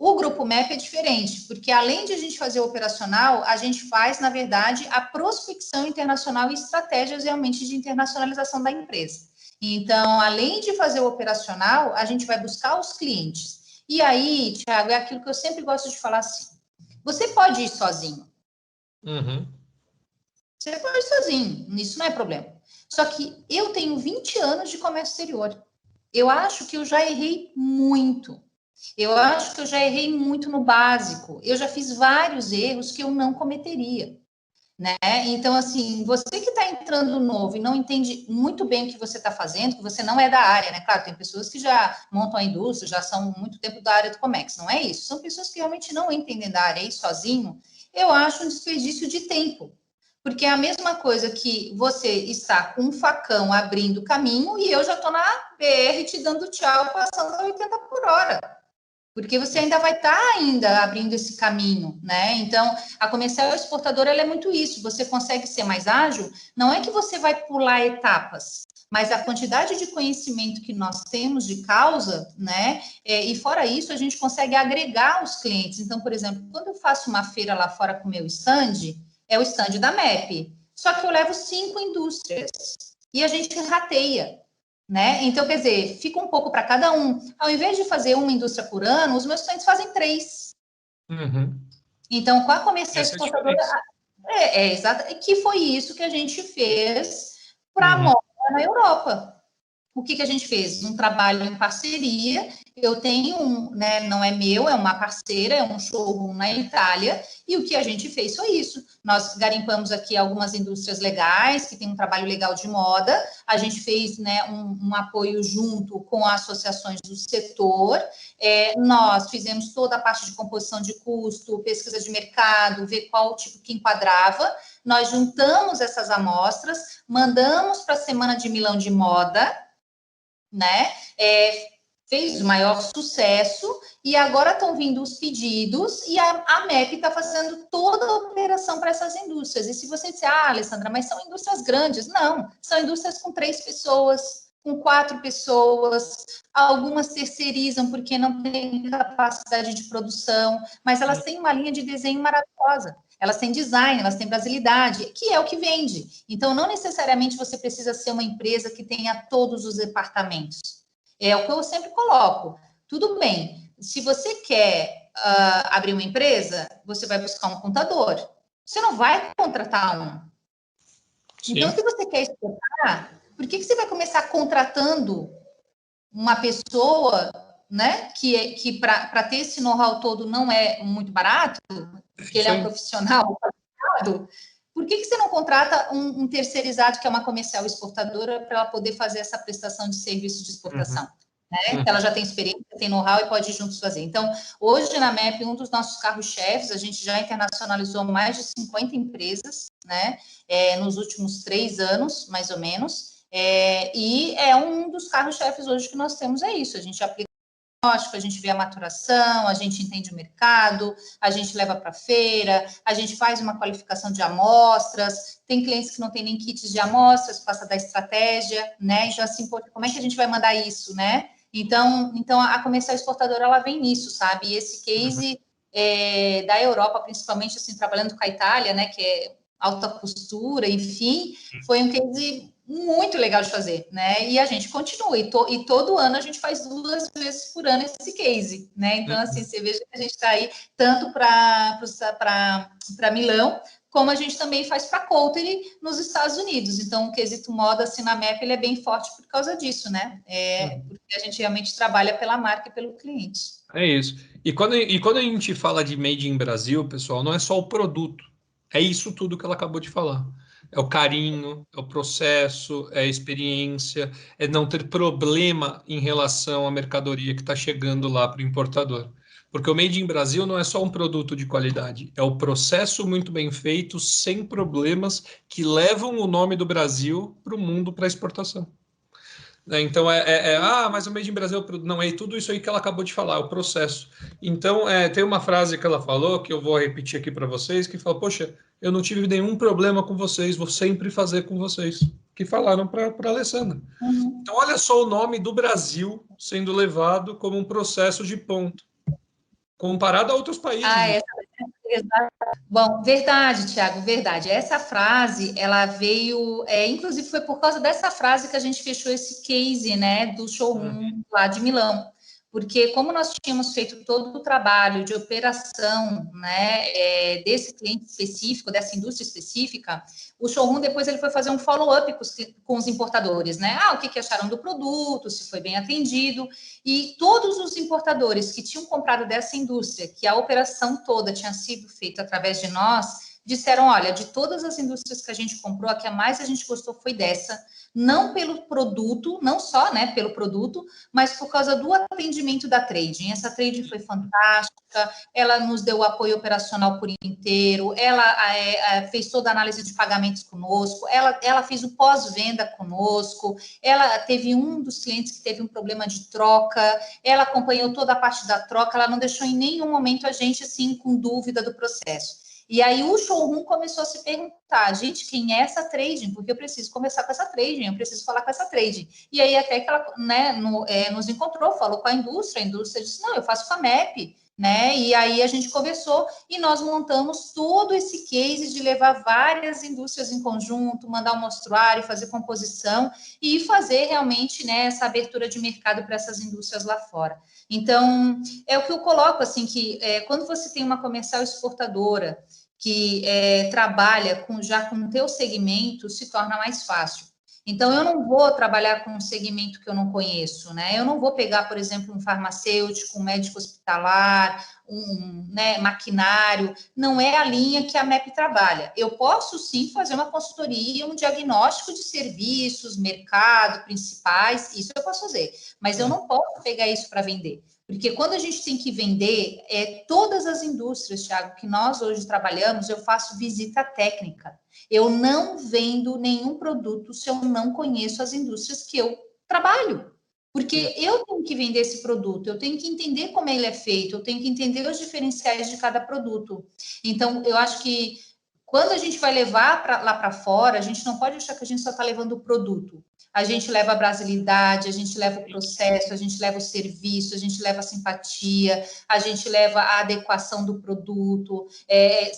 O Grupo MEP é diferente, porque além de a gente fazer o operacional, a gente faz, na verdade, a prospecção internacional e estratégias realmente de internacionalização da empresa. Então, além de fazer o operacional, a gente vai buscar os clientes. E aí, Thiago, é aquilo que eu sempre gosto de falar assim, você pode ir sozinho.
Uhum.
Você pode ir sozinho, isso não é problema. Só que eu tenho 20 anos de comércio exterior. Eu acho que eu já errei muito. Eu acho que eu já errei muito no básico. Eu já fiz vários erros que eu não cometeria, né? Então, assim, você que está entrando novo e não entende muito bem o que você está fazendo, que você não é da área, né? Claro, tem pessoas que já montam a indústria, já são muito tempo da área do Comex, não é isso. São pessoas que realmente não entendem da área e sozinho, eu acho um desperdício de tempo. Porque é a mesma coisa que você está com um facão abrindo caminho e eu já estou na BR te dando tchau, passando a 80 por hora. Porque você ainda vai estar ainda abrindo esse caminho, né? Então, a comercial exportadora, ela é muito isso. Você consegue ser mais ágil, não é que você vai pular etapas, mas a quantidade de conhecimento que nós temos de causa, né? E fora isso, a gente consegue agregar os clientes. Então, por exemplo, quando eu faço uma feira lá fora com o meu stand, é o stand da MEP. Só que eu levo 5 indústrias e a gente rateia. Né? Então, quer dizer, fica um pouco para cada um. Ao invés de fazer uma indústria por ano, os meus clientes fazem 3.
Uhum.
Então, com a comercial
Essa é a
exportadora,
diferença.
exato, que foi isso que a gente fez para a moda na Europa. O que a gente fez? Um trabalho em parceria. Eu tenho né, não é meu, é uma parceira, é um showroom na Itália, e o que a gente fez foi isso. Nós garimpamos aqui algumas indústrias legais, que tem um trabalho legal de moda, a gente fez né, um apoio junto com associações do setor, nós fizemos toda a parte de composição de custo, pesquisa de mercado, ver qual tipo que enquadrava, nós juntamos essas amostras, mandamos para a Semana de Milão de Moda, né? Fez o maior sucesso e agora estão vindo os pedidos e a MEP está fazendo toda a operação para essas indústrias. E se você disser, Alessandra, mas são indústrias grandes. Não, são indústrias com 3 pessoas, com 4 pessoas, algumas terceirizam porque não têm capacidade de produção, mas elas têm uma linha de desenho maravilhosa. Elas têm design, elas têm brasilidade, que é o que vende. Então, não necessariamente você precisa ser uma empresa que tenha todos os departamentos. É o que eu sempre coloco. Tudo bem, se você quer abrir uma empresa, você vai buscar um contador. Você não vai contratar um. Sim. Então, se você quer exportar, por que você vai começar contratando uma pessoa, né, que para ter esse know-how todo não é muito barato, porque ele é um profissional qualificado, por que você não contrata um terceirizado, que é uma comercial exportadora, para ela poder fazer essa prestação de serviço de exportação? Né? Que ela já tem experiência, tem know-how e pode ir juntos fazer. Então, hoje na MEP, um dos nossos carros-chefes, a gente já internacionalizou mais de 50 empresas, né? Nos últimos 3 anos, mais ou menos, e é um dos carros-chefes hoje que nós temos, é isso, a gente aplica a gente vê a maturação, a gente entende o mercado, a gente leva para a feira, a gente faz uma qualificação de amostras, tem clientes que não tem nem kits de amostras, passa da estratégia, né? Então, assim, pô, como é que a gente vai mandar isso, né? Então a comercial exportadora, ela vem nisso, sabe? E esse case da Europa, principalmente, assim, trabalhando com a Itália, né? Que é alta costura, enfim, foi um case muito legal de fazer, né? E a gente continua, e todo ano a gente faz 2 vezes por ano esse case, né? Então, assim, você veja que a gente está aí tanto para Milão, como a gente também faz para Coulter nos Estados Unidos. Então, o quesito moda, assim, na MEP, ele é bem forte por causa disso, né? Porque a gente realmente trabalha pela marca e pelo cliente.
É isso. E quando a gente fala de Made in Brasil, pessoal, não é só o produto. É isso tudo que ela acabou de falar. É o carinho, é o processo, é a experiência, é não ter problema em relação à mercadoria que está chegando lá para o importador. Porque o Made in Brasil não é só um produto de qualidade, é o processo muito bem feito, sem problemas, que levam o nome do Brasil para o mundo para exportação. Né? Então, mas o Made in Brasil não é tudo isso aí que ela acabou de falar, o processo. Então, tem uma frase que ela falou, que eu vou repetir aqui para vocês, que fala, poxa, eu não tive nenhum problema com vocês, vou sempre fazer com vocês. Que falaram para a Alessandra.
Uhum.
Então, olha só o nome do Brasil sendo levado como um processo de ponto, comparado a outros países.
Bom, verdade, Tiago, verdade. Essa frase, ela veio, inclusive foi por causa dessa frase que a gente fechou esse case, né, do showroom lá de Milão. Porque como nós tínhamos feito todo o trabalho de operação, né, desse cliente específico, dessa indústria específica, o showroom depois ele foi fazer um follow-up com os importadores, né? O que acharam do produto, se foi bem atendido, e todos os importadores que tinham comprado dessa indústria, que a operação toda tinha sido feita através de nós, disseram, olha, de todas as indústrias que a gente comprou, a que a mais a gente gostou foi dessa, não pelo produto, não só, né, pelo produto, mas por causa do atendimento da trading. Essa trading foi fantástica, ela nos deu o apoio operacional por inteiro, ela fez toda a análise de pagamentos conosco, ela fez o pós-venda conosco, ela teve um dos clientes que teve um problema de troca, ela acompanhou toda a parte da troca, ela não deixou em nenhum momento a gente, assim, com dúvida do processo. E aí o showroom começou a se perguntar, gente, quem é essa trading? Porque eu preciso conversar com essa trading, eu preciso falar com essa trading. E aí até que ela, né, nos encontrou, falou com a indústria disse, não, eu faço com a MEP, né? E aí a gente conversou e nós montamos todo esse case de levar várias indústrias em conjunto, mandar um mostruário, fazer composição e fazer realmente, né, essa abertura de mercado para essas indústrias lá fora. Então, é o que eu coloco, assim, que quando você tem uma comercial exportadora que trabalha já com o teu segmento, se torna mais fácil. Então, eu não vou trabalhar com um segmento que eu não conheço, né? Eu não vou pegar, por exemplo, um farmacêutico, um médico hospitalar, né, maquinário. Não é a linha que a MEP trabalha. Eu posso, sim, fazer uma consultoria, um diagnóstico de serviços, mercado, principais, isso eu posso fazer. Mas eu não posso pegar isso para vender. Porque quando a gente tem que vender, todas as indústrias, Thiago, que nós hoje trabalhamos, eu faço visita técnica. Eu não vendo nenhum produto se eu não conheço as indústrias que eu trabalho. Porque eu tenho que vender esse produto, eu tenho que entender como ele é feito, eu tenho que entender os diferenciais de cada produto. Então, eu acho que quando a gente vai levar lá para fora, a gente não pode achar que a gente só está levando o produto. A gente leva a brasilidade, a gente leva o processo, a gente leva o serviço, a gente leva a simpatia, a gente leva a adequação do produto.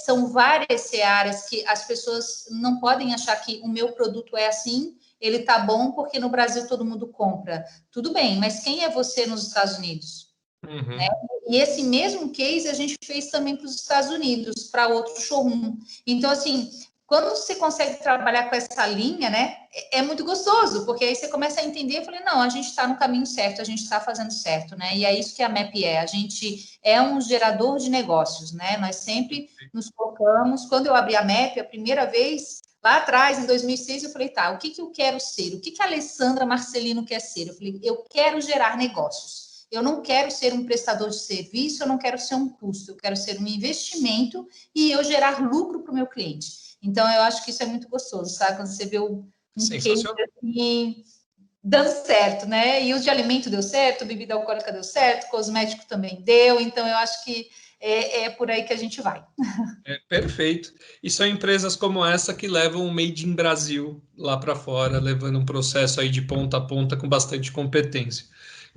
São várias searas que as pessoas não podem achar que o meu produto é assim, ele tá bom porque no Brasil todo mundo compra. Tudo bem, mas quem é você nos Estados Unidos?
Uhum.
Né? E esse mesmo case a gente fez também para os Estados Unidos, para outro showroom. Então, assim, quando você consegue trabalhar com essa linha, né, é muito gostoso, porque aí você começa a entender, eu falei, não, a gente está no caminho certo, a gente está fazendo certo, né, e é isso que a MEP a gente é um gerador de negócios, né, nós sempre nos colocamos, quando eu abri a MEP, a primeira vez, lá atrás, em 2006, eu falei, tá, o que eu quero ser? O que a Alessandra Marcelino quer ser? Eu falei, eu quero gerar negócios. Eu não quero ser um prestador de serviço, eu não quero ser um custo, eu quero ser um investimento e eu gerar lucro para o meu cliente. Então, eu acho que isso é muito gostoso, sabe? Quando você vê um case assim, dando certo, né? E o de alimento deu certo, bebida alcoólica deu certo, cosmético também deu. Então, eu acho que é por aí que a gente vai.
Perfeito. E são empresas como essa que levam o Made in Brasil lá para fora, levando um processo aí de ponta a ponta com bastante competência.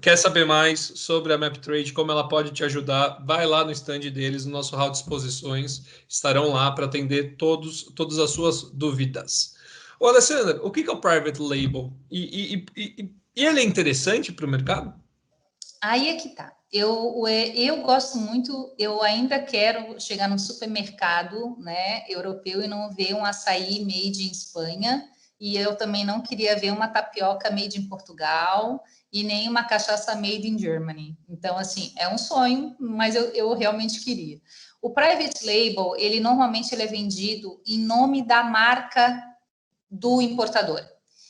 Quer saber mais sobre a MapTrade, como ela pode te ajudar? Vai lá no stand deles, no nosso hall de exposições, estarão lá para atender todas as suas dúvidas. Ô, Alessandra, o que é o Private Label? E ele é interessante para o mercado?
Aí é que tá. Eu gosto muito, eu ainda quero chegar num supermercado, né, europeu e não ver um açaí made em Espanha, e eu também não queria ver uma tapioca made em Portugal e nem uma cachaça made in Germany. Então, assim, é um sonho, mas eu realmente queria. O private label, ele normalmente ele é vendido em nome da marca do importador.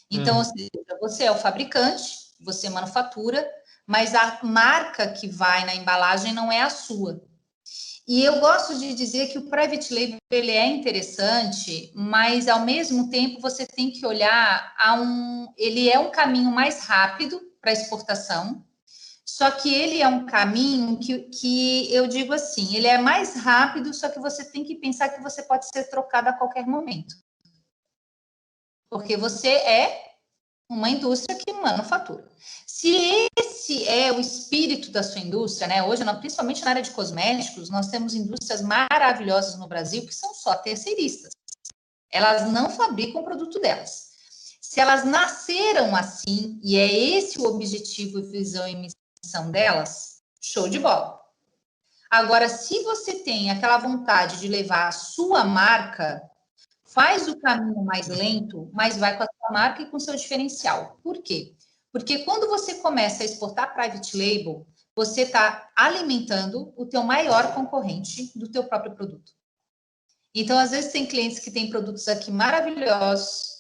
Então, ou seja, você é o fabricante, você manufatura, mas a marca que vai na embalagem não é a sua. E eu gosto de dizer que o private label ele é interessante, mas ao mesmo tempo você tem que olhar ele é um caminho mais rápido para exportação, só que ele é um caminho que eu digo assim, ele é mais rápido, só que você tem que pensar que você pode ser trocado a qualquer momento. Porque você é uma indústria que manufatura. Se esse é o espírito da sua indústria, né? Hoje, principalmente na área de cosméticos, nós temos indústrias maravilhosas no Brasil que são só terceiristas. Elas não fabricam o produto delas. Se elas nasceram assim, e é esse o objetivo, visão e missão delas, show de bola. Agora, se você tem aquela vontade de levar a sua marca, faz o caminho mais lento, mas vai com a sua marca e com o seu diferencial. Por quê? Porque quando você começa a exportar private label, você está alimentando o teu maior concorrente do teu próprio produto. Então, às vezes, tem clientes que têm produtos aqui maravilhosos,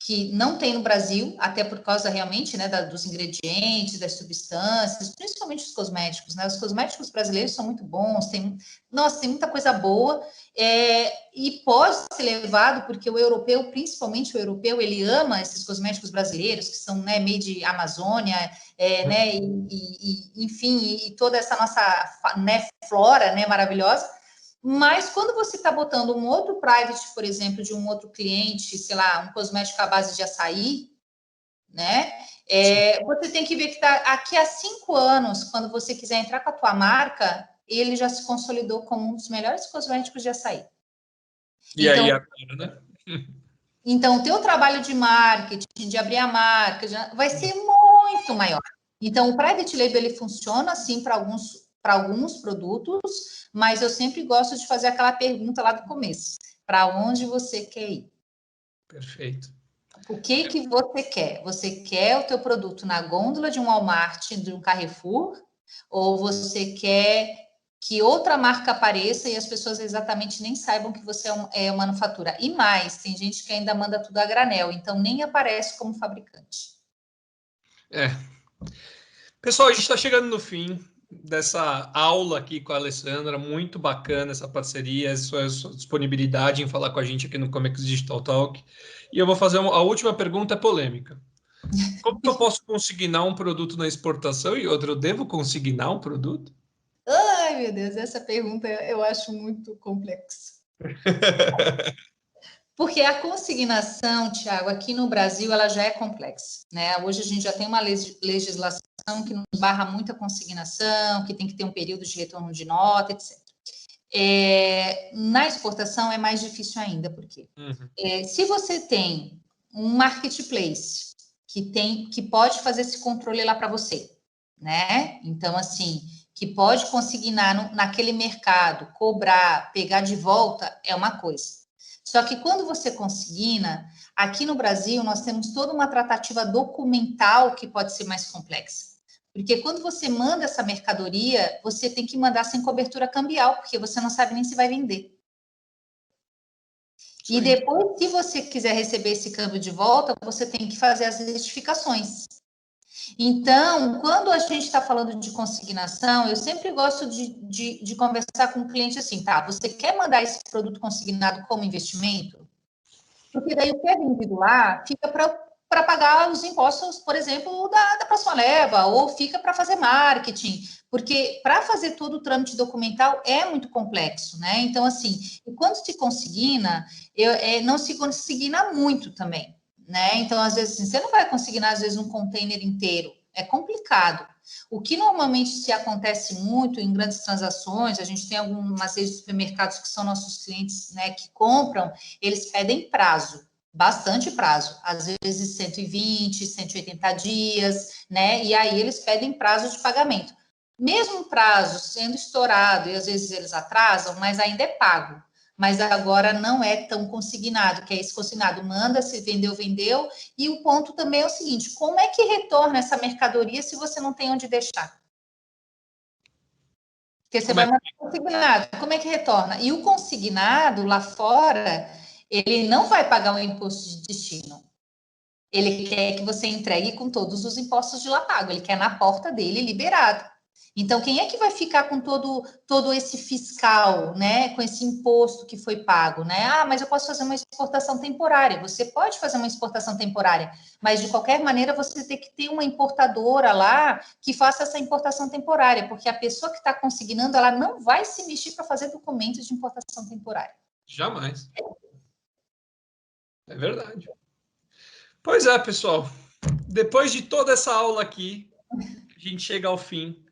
que não tem no Brasil, até por causa realmente, né, dos ingredientes, das substâncias, principalmente os cosméticos, né? Os cosméticos brasileiros são muito bons, tem muita coisa boa, e pode ser levado, porque o europeu, principalmente o europeu, ele ama esses cosméticos brasileiros, que são, né, made Amazônia, né, enfim, e toda essa nossa, né, flora, né, maravilhosa. Mas quando você está botando um outro private, por exemplo, de um outro cliente, sei lá, um cosmético à base de açaí, né? Você tem que ver que aqui a 5 anos, quando você quiser entrar com a tua marca, ele já se consolidou como um dos melhores cosméticos de açaí.
E então, aí agora, né?
Então, o teu trabalho de marketing, de abrir a marca, vai ser muito maior. Então, o private label ele funciona assim para alguns produtos, mas eu sempre gosto de fazer aquela pergunta lá do começo: para onde você quer ir?
Perfeito.
O que você quer? Você quer o teu produto na gôndola de um Walmart, de um Carrefour? Ou você quer que outra marca apareça e as pessoas exatamente nem saibam que você é uma manufatura? E mais, tem gente que ainda manda tudo a granel, então nem aparece como fabricante.
Pessoal, a gente está chegando no fim dessa aula aqui com a Alessandra, muito bacana essa parceria, sua disponibilidade em falar com a gente aqui no Comex Digital Talk. E eu vou fazer a última pergunta polêmica. Como que eu posso consignar um produto na exportação e outro, eu devo consignar um produto?
Ai, meu Deus, essa pergunta eu acho muito complexa. Porque a consignação, Tiago, aqui no Brasil, ela já é complexa, né? Hoje a gente já tem uma legislação que nos barra muito a consignação, que tem que ter um período de retorno de nota, etc. Na exportação é mais difícil ainda, porque se você tem um marketplace que pode fazer esse controle lá para você, né? Então, assim, que pode consignar naquele mercado, cobrar, pegar de volta, é uma coisa. Só que quando você consigna, aqui no Brasil, nós temos toda uma tratativa documental que pode ser mais complexa. Porque quando você manda essa mercadoria, você tem que mandar sem cobertura cambial, porque você não sabe nem se vai vender. Sim. E depois, se você quiser receber esse câmbio de volta, você tem que fazer as retificações. Então, quando a gente está falando de consignação, eu sempre gosto de conversar com o cliente assim, tá? Você quer mandar esse produto consignado como investimento? Porque daí o que é vendido lá fica para pagar os impostos, por exemplo, da próxima leva, ou fica para fazer marketing, porque para fazer todo o trâmite documental é muito complexo, né? Então, assim, e quando se consigna, não se consigna muito também, né? Então, às vezes, assim, você não vai consignar, às vezes, um container inteiro, é complicado. O que normalmente se acontece muito em grandes transações, a gente tem algumas redes de supermercados que são nossos clientes, né, que compram, eles pedem prazo, bastante prazo, às vezes 120, 180 dias, né, e aí eles pedem prazo de pagamento. Mesmo o prazo sendo estourado, e às vezes eles atrasam, mas ainda é pago. Mas agora não é tão consignado, que é esse consignado, manda, se vendeu, vendeu, e o ponto também é o seguinte, como é que retorna essa mercadoria se você não tem onde deixar? Porque você vai mandar consignado, como é que retorna? E o consignado, lá fora, ele não vai pagar o imposto de destino. Ele quer que você entregue com todos os impostos de lá pago, ele quer na porta dele liberado. Então, quem é que vai ficar com todo esse fiscal, né? Com esse imposto que foi pago, né? Ah, mas eu posso fazer uma exportação temporária. Você pode fazer uma exportação temporária, mas de qualquer maneira você tem que ter uma importadora lá que faça essa importação temporária, porque a pessoa que está consignando, ela não vai se mexer para fazer documentos de importação temporária.
Jamais. É verdade. Pois é, pessoal. Depois de toda essa aula aqui, a gente chega ao fim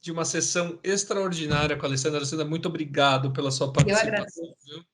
de uma sessão extraordinária com a Alessandra. Alessandra, muito obrigado pela sua participação.
Eu agradeço.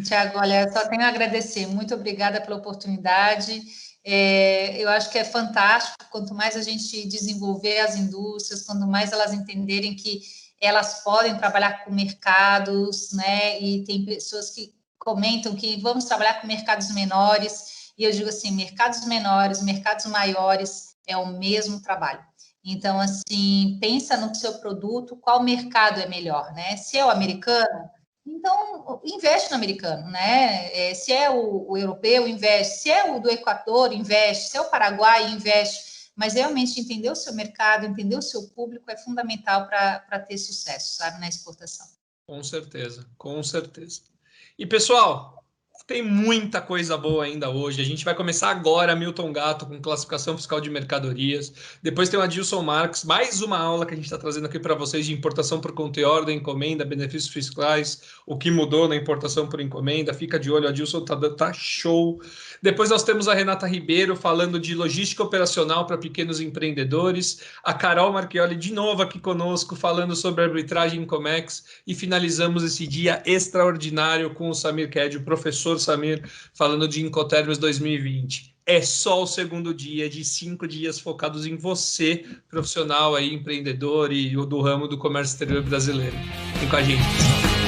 Tiago, olha, eu só tenho a agradecer. Muito obrigada pela oportunidade. Eu acho que é fantástico. Quanto mais a gente desenvolver as indústrias, quanto mais elas entenderem que elas podem trabalhar com mercados, né? E tem pessoas que comentam que vamos trabalhar com mercados menores. E eu digo assim, mercados menores, mercados maiores, é o mesmo trabalho. Então, assim, pensa no seu produto, qual mercado é melhor, né? Se é o americano, então investe no americano, né? Se é o europeu, investe. Se é o do Equador, investe. Se é o Paraguai, investe. Mas realmente entender o seu mercado, entender o seu público é fundamental para ter sucesso, sabe, na exportação.
Com certeza, com certeza. E, pessoal, tem muita coisa boa ainda hoje. A gente vai começar agora, Milton Gatto, com classificação fiscal de mercadorias. Depois tem o Adilson Marques, mais uma aula que a gente está trazendo aqui para vocês de importação por conta e ordem, encomenda, benefícios fiscais, o que mudou na importação por encomenda. Fica de olho, o Adilson tá show. Depois nós temos a Renata Ribeiro falando de logística operacional para pequenos empreendedores. A Carol Marchioli de novo aqui conosco falando sobre arbitragem em Comex. E finalizamos esse dia extraordinário com o Samir Ked, o professor Samir, falando de Incoterms 2020. É só o segundo dia de 5 dias focados em você, profissional aí, empreendedor e do ramo do comércio exterior brasileiro. Vem com a gente.